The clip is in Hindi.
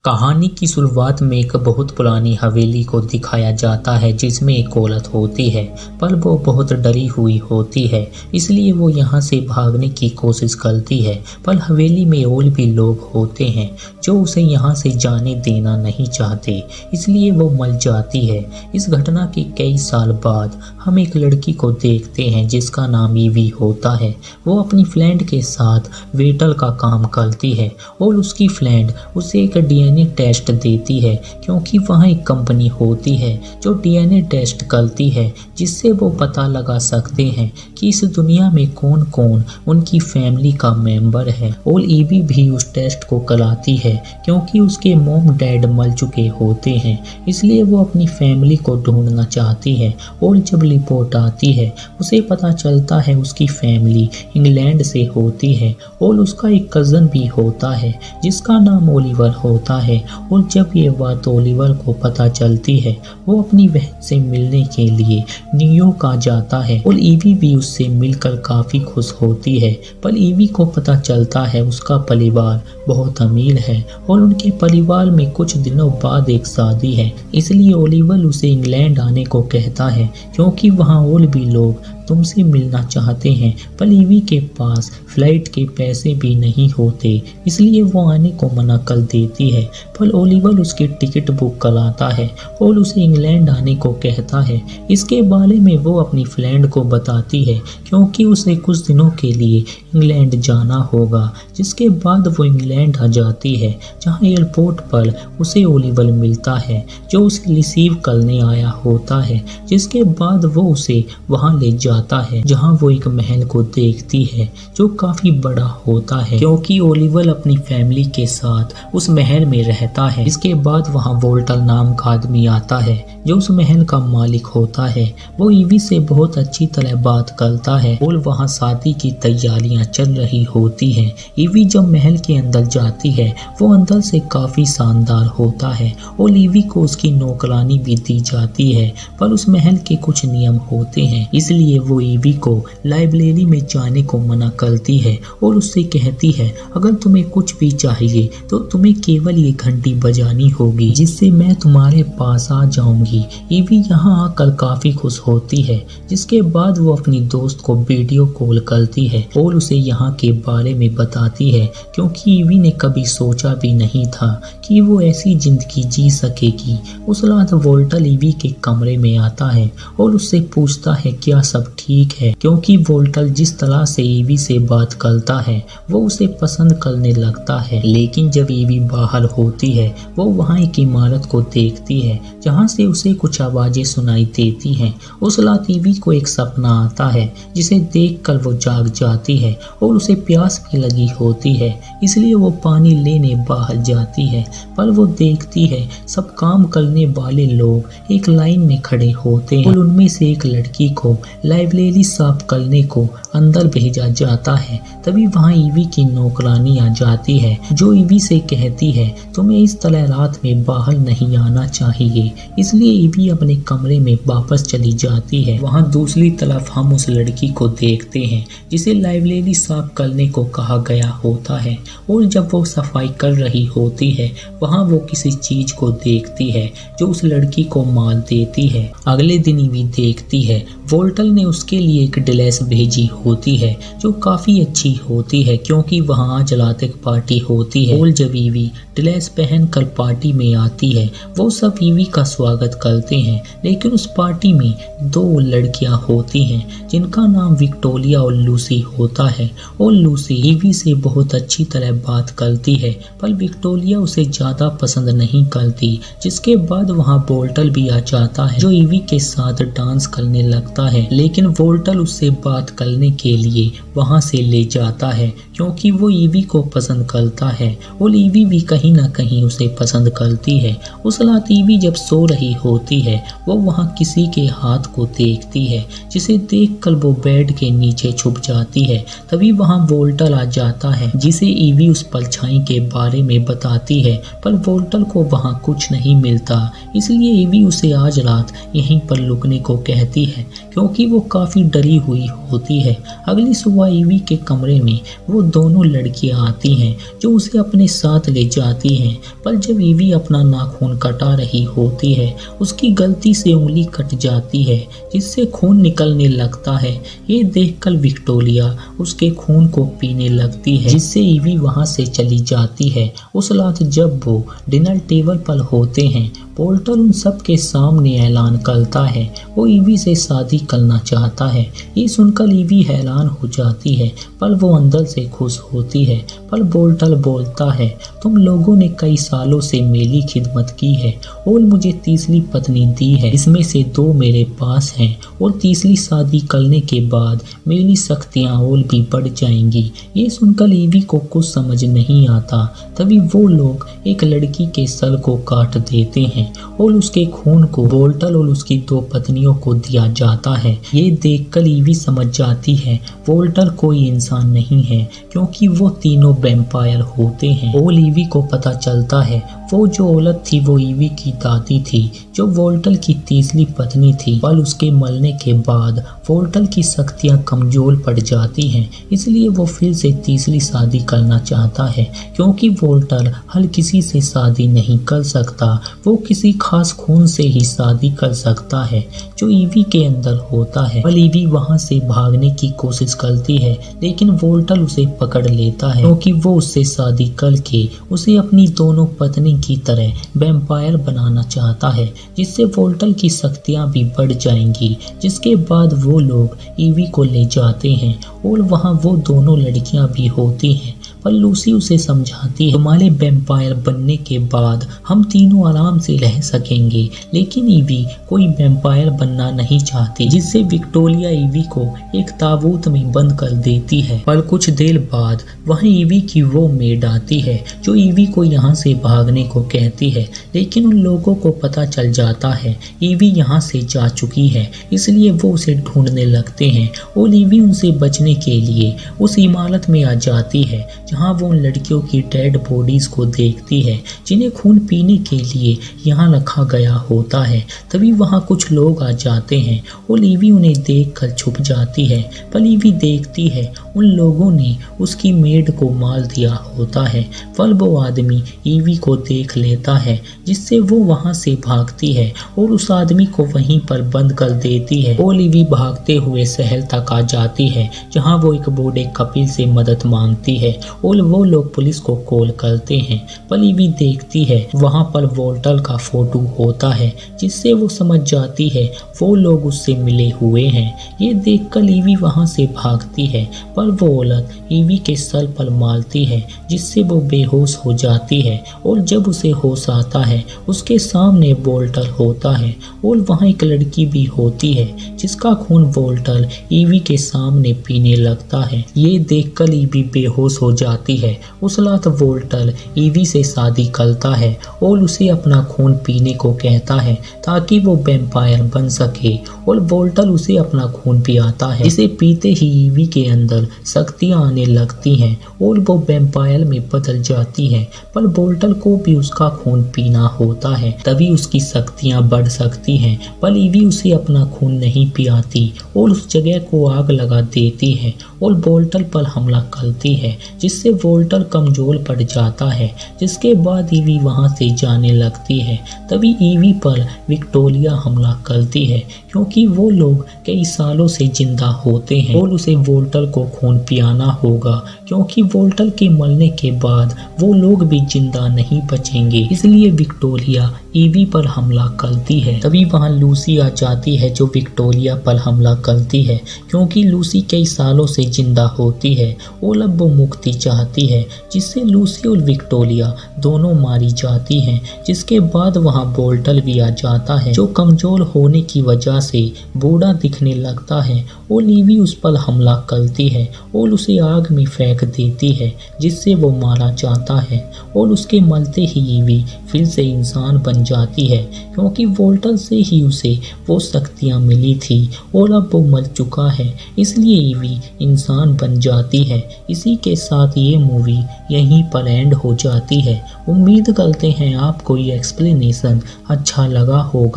कहानी की शुरुआत में एक बहुत पुरानी हवेली को दिखाया जाता है जिसमें एक औरत होती है, पर वो बहुत डरी हुई होती है, इसलिए वो यहाँ से भागने की कोशिश करती है। पर हवेली में और भी लोग होते हैं जो उसे यहाँ से जाने देना नहीं चाहते, इसलिए वो मर जाती है। इस घटना के कई साल बाद हम एक लड़की को देखते हैं जिसका नाम ईवी होता है। वो अपनी फ्रेंड के साथ वेटर का काम करती है और उसकी फ्रेंड उसे एक डीएनए टेस्ट देती है, क्योंकि वहाँ एक कंपनी होती है जो डीएनए टेस्ट करती है जिससे वो पता लगा सकते हैं कि इस दुनिया में कौन कौन उनकी फैमिली का मेंबर है। और ईवी भी उस टेस्ट को कराती है क्योंकि उसके मॉम डैड मर चुके होते हैं, इसलिए वो अपनी फैमिली को ढूंढना चाहती है। और जब रिपोर्ट आती है उसे पता चलता है उसकी फैमिली इंग्लैंड से होती है और उसका एक कज़न भी होता है जिसका नाम ओलिवर होता है। और जब ये बात ओलिवर को पता चलती है वो अपनी बहन से मिलने के लिए न्यूयॉर्क आ जाता है और ईवी भी उससे मिलकर काफ़ी खुश होती है। पर ईवी को पता चलता है उसका परिवार बहुत अमीर है और उनके परिवार में कुछ दिनों बाद एक शादी है, इसलिए ओलिवर उसे इंग्लैंड आने को कहता है क्योंकि वहाँ और भी लोग तुमसे मिलना चाहते हैं। पर ईवी के पास फ्लाइट के पैसे भी नहीं होते, इसलिए वो आने को मना कर देती है। पर ओलिवर उसकी टिकट बुक कराता है और उसे इंग्लैंड आने को कहता है। इसके बारे में वो अपनी फ्रेंड को बताती है क्योंकि उसे कुछ दिनों के लिए इंग्लैंड जाना होगा। जिसके बाद वो इंग्लैंड आ जाती है जहाँ एयरपोर्ट पर उसे ओलिवर मिलता है जो उसे रिसीव करने आया होता है। जिसके बाद वो उसे वहाँ ले जाता है जहाँ वो एक महल को देखती है जो काफी बड़ा होता है क्योंकि ओलिवर अपनी फैमिली के साथ उस महल में रहता है। इसके बाद वहाँ वोल्टर नाम का आदमी आता है जो उस महल का मालिक होता है। वो ईवी से बहुत अच्छी तरह बात करता है और वहाँ शादी की तैयारियां चल रही होती हैं। ईवी जब महल के अंदर जाती है वो अंदर से काफी शानदार होता है और ईवी को उसकी नौकरानी भी दी जाती है। पर उस महल के कुछ नियम होते हैं, इसलिए वो ईवी को लाइब्रेरी में जाने को मना करती है और उससे कहती है अगर तुम्हें कुछ भी चाहिए तो तुम्हें केवल ये घंटी बजानी होगी जिससे मैं तुम्हारे पास आ जाऊंगी। ईवी यहाँ आकर काफी खुश होती है। जिसके बाद वो अपनी दोस्त को वीडियो कॉल करती है और उसे यहाँ के बारे में बताती है क्योंकि ईवी ने कभी सोचा भी नहीं था कि वो ऐसी जिंदगी जी सकेगी। उस रात वोल्टर ईवी के कमरे में आता है और उससे पूछता है क्या सब ठीक है, क्योंकि वोल्टर जिस तरह से ईवी से बात करता है वो उसे पसंद करने लगता है। लेकिन जब ईवी बाहर होती है वो वहाँ एक इमारत को देखती है जहाँ से उसे कुछ आवाजें सुनाई देती हैं। उस रात ईवी को एक सपना आता है जिसे देखकर वो जाग जाती है और उसे प्यास भी लगी होती है, इसलिए वो पानी लेने बाहर जाती है। पर वो देखती है सब काम करने वाले लोग एक लाइन में खड़े होते हैं और उनमें से एक लड़की को लाइब्रेरी साफ करने को अंदर भेजा जाता है। तभी वहाँ ईवी की नौकरानी आ जाती है जो ईवी से कहती है तुम्हें इस तरह रात में बाहर नहीं आना चाहिए, इसलिए ईवी अपने कमरे में वापस चली जाती है। वहाँ दूसरी तरफ हम उस लड़की को देखते हैं जिसे लाइब्रेरी साफ करने को कहा गया होता है और जब वो सफाई कर रही होती है वहाँ वो किसी चीज को देखती है जो उस लड़की को मार देती है। अगले दिन ईवी देखती है वोल्टर ने उसके लिए एक ड्रेस भेजी होती है जो काफी अच्छी होती है क्योंकि वहाँ आज रात एक पार्टी होती है। और जब ईवी ड्रेस पहनकर पार्टी में आती है वो सब ईवी का स्वागत करते हैं, लेकिन उस पार्टी में दो लड़कियां होती हैं जिनका नाम विक्टोरिया और लूसी होता है। और लूसी ईवी से बहुत अच्छी तरह बात करती है पर विक्टोरिया उसे ज्यादा पसंद नहीं करती। जिसके बाद वहाँ वोल्टर भी आ जाता है जो ईवी के साथ डांस करने लगता है, लेकिन वोल्टर उससे बात करने के लिए वहाँ से ले जाता है क्योंकि वो ईवी को पसंद करता है और ईवी भी कहीं ना कहीं उसे पसंद करती है। उस रात ईवी जब सो रही होती है वो वहाँ किसी के हाथ को देखती है जिसे देखकर वो बेड के नीचे छुप जाती है। तभी वहाँ वोल्टर आ जाता है जिसे ईवी उस परछाई के बारे में बताती है, पर वोल्टर को वहाँ कुछ नहीं मिलता, इसलिए ईवी उसे आज रात यहीं पर रुकने को कहती है क्योंकि वो काफ़ी डरी हुई होती है। अगली सुबह ईवी के कमरे में वो दोनों लड़कियां आती हैं जो उसे अपने साथ ले जाती हैं। पर जब ईवी अपना नाखून कटा रही होती है उसकी गलती से उंगली कट जाती है जिससे खून निकलने लगता है। ये देखकर विक्टोरिया उसके खून को पीने लगती है जिससे ईवी वहां से चली जाती है। उस रात जब वो डिनर टेबल पर होते हैं वोल्टर उन सब के सामने ऐलान करता है वो ईवी से शादी करना चाहता है। ये सुनकर ईवी हैरान हो जाती है पर वो अंदर से खुश होती है। पर वोल्टर बोलता है तुम लोगों ने कई सालों से मेरी खिदमत की है और मुझे तीसरी पत्नी दी है, इसमें से 2 मेरे पास हैं और तीसरी शादी करने के बाद मेरी शक्तियाँ और भी बढ़ जाएंगी। ये सुनकर ईवी को कुछ समझ नहीं आता। तभी वो लोग एक लड़की के सर को काट देते हैं और उसके खून को वोल्टर और उसकी 2 पत्नियों को दिया जाता है। ये देखकर ईवी समझ जाती है वोल्टर कोई इंसान नहीं है क्योंकि वो तीनों वैम्पायर होते हैं। और ईवी को पता चलता है वो जो औरत थी वो ईवी की दादी थी जो वोल्टर की तीसरी पत्नी थी। पर उसके मरने के बाद वोल्टर की शक्तियाँ कमजोर पड़ जाती हैं इसलिए वो फिर से तीसरी शादी करना चाहता है क्योंकि वोल्टर हर किसी से शादी नहीं कर सकता, वो किसी खास खून से ही शादी कर सकता है जो ईवी के अंदर होता है। पर ईवी वहां से भागने की कोशिश करती है लेकिन वोल्टर उसे पकड़ लेता है क्योंकि वो उससे शादी करके उसे अपनी दोनों पत्नी की तरह वैम्पायर बनाना चाहता है जिससे वोल्टर की शक्तियां भी बढ़ जाएंगी। जिसके बाद वो लोग ईवी को ले जाते हैं और वहां वो दोनों लड़कियां भी होती हैं। पर लूसी उसे समझाती है तुम्हारे वैम्पायर बनने के बाद हम तीनों आराम से रह सकेंगे, लेकिन ईवी कोई वैम्पायर बनना नहीं चाहती जिससे विक्टोरिया ईवी को एक ताबूत में बंद कर देती है। पर कुछ देर बाद वहाँ ईवी की वो मेड आती है जो ईवी को यहाँ से भागने को कहती है लेकिन उन लोगों को पता चल जाता है ईवी यहाँ से जा चुकी है इसलिए वो उसे ढूंढने लगते हैं और ईवी उनसे बचने के लिए उस इमारत में आ जाती है जहां वो उन लड़कियों की डेड बॉडीज को देखती है जिन्हें खून पीने के लिए यहाँ रखा गया होता है। तभी वहां कुछ लोग आ जाते हैं और ईवी उन्हें देखकर छुप जाती है। पर ईवी देखती है उन लोगों ने उसकी मेड को मार दिया होता है। पर वो आदमी ईवी को देख लेता है जिससे वो वहां से भागती है और उस आदमी को वहीं पर बंद कर देती है और ईवी भागते हुए शहर तक आ जाती है जहाँ वो एक बूढ़े कपिल से मदद मांगती है और वो लोग पुलिस को कॉल करते हैं। पर ईवी देखती है वहां पर वोल्टर का फोटो होता है जिससे वो समझ जाती है वो लोग उससे मिले हुए हैं। ये देखकर ईवी वहां से भागती है पर वो औरत ईवी के सर पर मारती है जिससे वो बेहोश हो जाती है और जब उसे होश आता है उसके सामने वोल्टर होता है और वहाँ एक लड़की भी होती है जिसका खून वोल्टर ईवी के सामने पीने लगता है। ये देखकर ईवी बेहोश हो जाती है। उस रात वोल्टर ईवी से शादी करता है और उसे अपना खून पीने को कहता है ताकि वो वैम्पायर बन सके और वोल्टर उसे अपना खून पियाता है। इसे पीते ही ईवी के अंदर शक्तियां आने लगती हैं और वो वैम्पायर में बदल जाती है। पर वोल्टर को भी उसका खून पीना होता है तभी उसकी शक्तियां बढ़ सकती हैं। पर ईवी उसे अपना खून नहीं पियाती और उस जगह को आग लगा देती है और वोल्टर पर हमला करती है जिससे वोल्टर कमजोर पड़ जाता है। जिसके बाद ईवी वहां से जाने लगती है। तभी ईवी पर विक्टोरिया हमला करती है क्योंकि वो लोग कई सालों से जिंदा होते हैं और उसे वोल्टर को खून पियाना होगा क्योंकि वोल्टर के मरने के बाद वो लोग भी जिंदा नहीं बचेंगे। इसलिए विक्टोरिया ईवी पर हमला करती है। तभी वहां लूसी आ जाती है जो विक्टोरिया पर हमला करती है क्योंकि लूसी कई सालों से जिंदा होती है और अब वो मुक्ति चाहती है जिससे लूसी और विक्टोरिया दोनों मारी जाती हैं। जिसके बाद वहां वोल्टर भी आ जाता है जो कमजोर होने की वजह से बूढ़ा दिखने लगता है और ईवी उस पर हमला करती है और उसे आग में फेंक देती है जिससे वो मारा जाता है और उसके मरते ही ईवी फिर से इंसान बन जाती है क्योंकि वोल्टर से ही उसे वो शक्तियाँ मिली थी और अब वो मर चुका है इसलिए ईवी इंसान बन जाती है। इसी के साथ ये मूवी यहीं पर एंड हो जाती है। उम्मीद करते हैं आपको ये एक्सप्लेनेशन अच्छा लगा होगा।